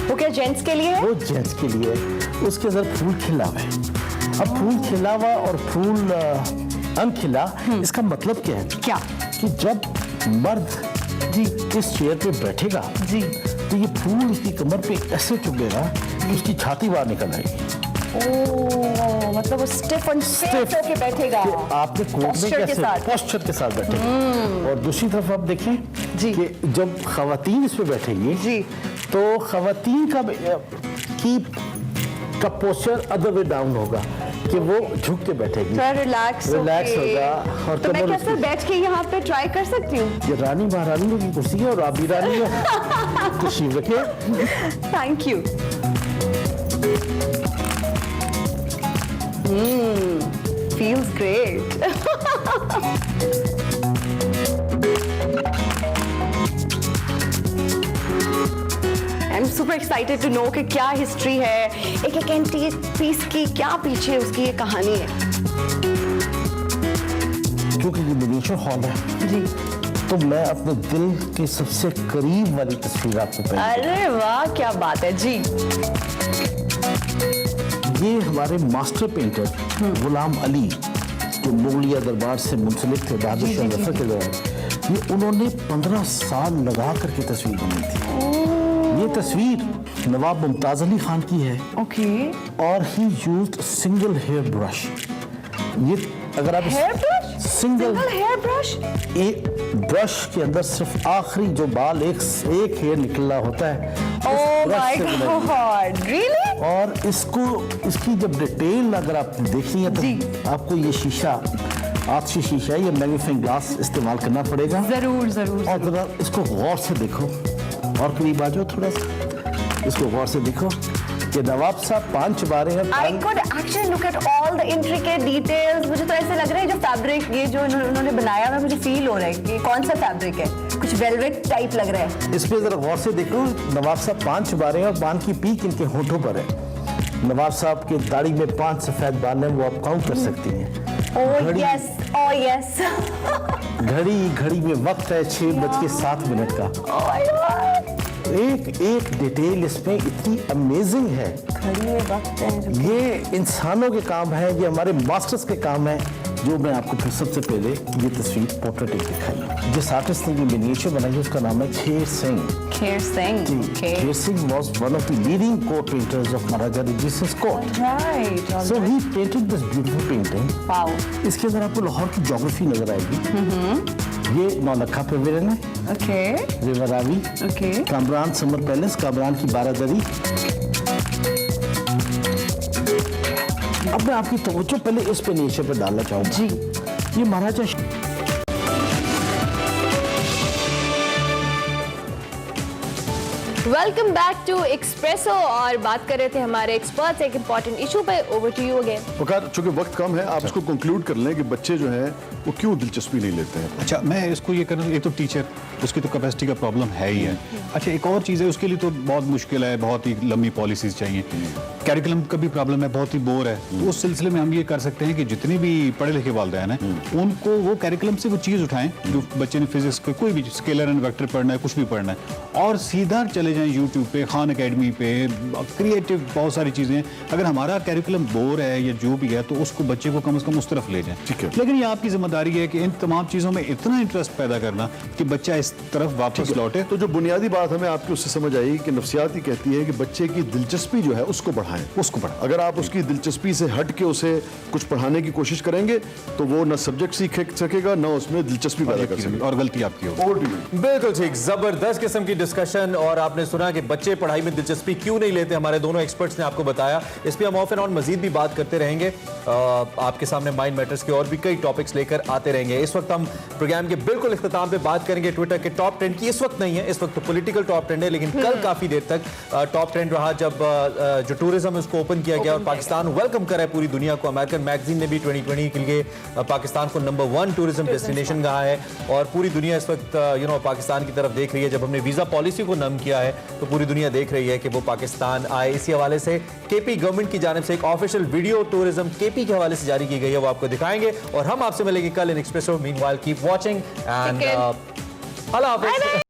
वो क्या जेंट्स के लिए है? वो जेंट्स के लिए है। उसके अंदर फूल खिला हुआ है। अब फूल खिला हुआ और फूल अनखिला, इसका मतलब क्या है? क्या? कि जब मर्द जी इस चेयर पे बैठेगा जी, तो ये फूल उसकी कमर पे ऐसे चुभेगा कि उसकी छाती बाहर निकल आएगी। ओह, मतलब वो स्टिफ होके बैठेगा। कि आपके कोट में Posture के कैसे साथ। पोस्चर के साथ बैठेंगे। और दूसरी तरफ आप देखें जी। कि जब खवातीन इस पे बैठेंगी जी, तो खवातीन का पोस्चर अदर वे डाउन होगा कि वो झुक के बैठेगी, थोड़ा रिलैक्स होगा और तो मैं कमर कैसे बैठ के यहाँ पे ट्राई कर सकती हूँ? ये रानी महारानी की कुर्सी है और आप भी रानी हो। तशरीफ रखिए। Thank you. Feels great. I am super excited to know कि क्या हिस्ट्री है, एक एक एंटीक पीस की क्या पीछे उसकी ये कहानी है। क्योंकि ये मिनिएचर हॉल है जी, तो मैं अपने दिल के सबसे करीब वाली तस्वीर आपको पेश अरे वाह क्या बात है जी। ये हमारे मास्टर पेंटर गुलाम अली जो मुगलिया दरबार से मुंसलिक थे बहादुर शाह जफर के दौरान, ये उन्होंने 15 साल लगा करके तस्वीर बनाई थी। ये तस्वीर नवाब मुमताज अली खान की है। ओके। और he used single hair brush. ये अगर आप hair brush, single hair brush, एक ब्रश के अंदर सिर्फ आखिरी जो बाल एक हेयर निकलना होता है, ओह माय गॉड, रियली? और इसकी जब डिटेल अगर आप देखेंगे तो आपको ये शीशा, आतशी शीशा या मैग्नीफाइंग ग्लास इस्तेमाल करना पड़ेगा। जरूर जरूर। और जरा इसको गौर से देखो और करीब आ जाओ थोड़ा सा, इसको गौर से देखो कि नवाब साहब 5 बारे हैं। I could actually look at all the intricate details। मुझे तो ऐसे लग रहा है जो फैब्रिक ये जो उन्होंने बनाया है, मुझे फील हो रहा है कि कौन सा फैब्रिक है, कुछ वेलवेट टाइप लग रहा है। इस पे जरा गौर से देखो, नवाब साहब 5 बारे हैं और बाल की पीक इनके होठों पर है। नवाब साहब के दाढ़ी में 5 सफेद बाल हैं, वो आप काउंट कर सकती हैं। Oh yes, oh yes. घड़ी में वक्त है 6:07 का। ओह माय गॉड, एक डिटेल इसमें इतनी अमेजिंग है। घड़ी में वक्त है। ये इंसानों के काम है, ये हमारे मास्टर्स के काम है, जो मैं आपको फिर सबसे पहले ये तस्वीर पोर्ट्रेट दिखाई। जिस आर्टिस्ट ने ये मिनिएचर बनाई है उसका नाम है Kher Singh. Kher Singh, Kher Singh was one of the leading court painters of Maharaja Ranjit Singh's court. Right. So he painted this beautiful painting. Wow. इसके अंदर आपको लाहौर की ज्योग्राफी नजर आएगी। ये नौलखा पेविलियन है, Okay. River Ravi, Okay. Kamran summer palace, Kamran की बारादरी। अब मैं आपकी तवज्जो पहले इस पे नीचे पे डालना चाहूंगा जी। ये महाराजा वेलकम बैक टू एक्सप्रेसो और बात कर रहे थे हमारे एक्सपर्ट्स एक इंपॉर्टेंट इशू पे। Over to you again. Waqar, चूंकि वक्त कम है, आप इसको कंक्लूड कर लें कि बच्चे जो हैं वो क्यों दिलचस्पी नहीं लेते हैं। अच्छा, मैं इसको ये करूँ, एक तो टीचर उसकी तो कैपेसिटी का प्रॉब्लम है ही है। अच्छा, एक और चीज़ है, उसके लिए तो बहुत मुश्किल है, बहुत ही लंबी पॉलिसीज चाहिए। कैरिकुलम का भी प्रॉब्लम है, बहुत ही बोर है। तो उस सिलसिले में हम ये कर सकते हैं कि जितने भी पढ़े लिखे वालिदैन हैं उनको वो कैरिकुलम से वो चीज़ उठाएं जो बच्चे ने फिजिक्स को कोई भी स्केलर एंड वेक्टर पढ़ना है, कुछ भी पढ़ना है, और सीधा चले जाएं यूट्यूब पे, खान अकेडमी पे, क्रिएटिव बहुत सारी चीज़ें। अगर हमारा कैरिकुलम बोर है या जो भी है तो उसको बच्चे को कम से कम उस तरफ ले जाएं। ठीक है। लेकिन ये आपकी जिम्मेदारी है कि इन तमाम चीज़ों में इतना इंटरेस्ट पैदा करना कि बच्चा इस तरफ वापस लौटे। तो जो बुनियादी बात हमें आपकी उससे समझ आई कि नफ्सियात ही कहती है कि बच्चे की दिलचस्पी जो है उसको बढ़ाएं, उसको बढ़ाएं। अगर आप उसकी दिलचस्पी से हट के उसे कुछ पढ़ाने की कोशिश करेंगे तो वो ना सब्जेक्ट सीख सकेगा, ना उसमें दिलचस्पी पैदा कर सकेगा। और गलती आपकी होगी। बिल्कुल ठीक, जबरदस्त किस्म की डिस्कशन। और आपने सुना कि बच्चे पढ़ाई में दिलचस्पी क्यों नहीं लेते, हमारे दोनों एक्सपर्ट्स ने आपको बताया। इस पे हम ऑफ एंड ऑन मजीद भी बात करते रहेंगे। आपके सामने माइंड मैटर्स के और भी कई टॉपिक्स लेकर आते रहेंगे। इस वक्त हम प्रोग्राम के बिल्कुल इख्तिताम पे बात करेंगे ट्विटर के टॉप ट्रेंड की। इस वक्त नहीं है, इस वक्त तो पॉलिटिकल टॉप ट्रेंड है, लेकिन कल काफी देर तक टॉप ट्रेंड रहा जब जो टूरिज्म उसको ओपन किया गया और पाकिस्तान वेलकम करा है पूरी दुनिया को। अमेरिकन मैगजीन ने भी 2020 के लिए पाकिस्तान को नंबर 1 टूरिज्म डेस्टिनेशन कहा है और पूरी दुनिया इस वक्त पाकिस्तान की तरफ देख रही है। जब हमने वीजा पॉलिसी को नम किया है तो पूरी दुनिया देख रही है कि वो पाकिस्तान आए। इसी हवाले से केपी गवर्नमेंट की जानिब से एक ऑफिशियल वीडियो टूरिज्म केपी के हवाले से जारी की गई है, वो आपको दिखाएंगे और हम आपसे मिलेंगे कल in Expresso. Meanwhile keep watching and अल्लाह हाफिज़।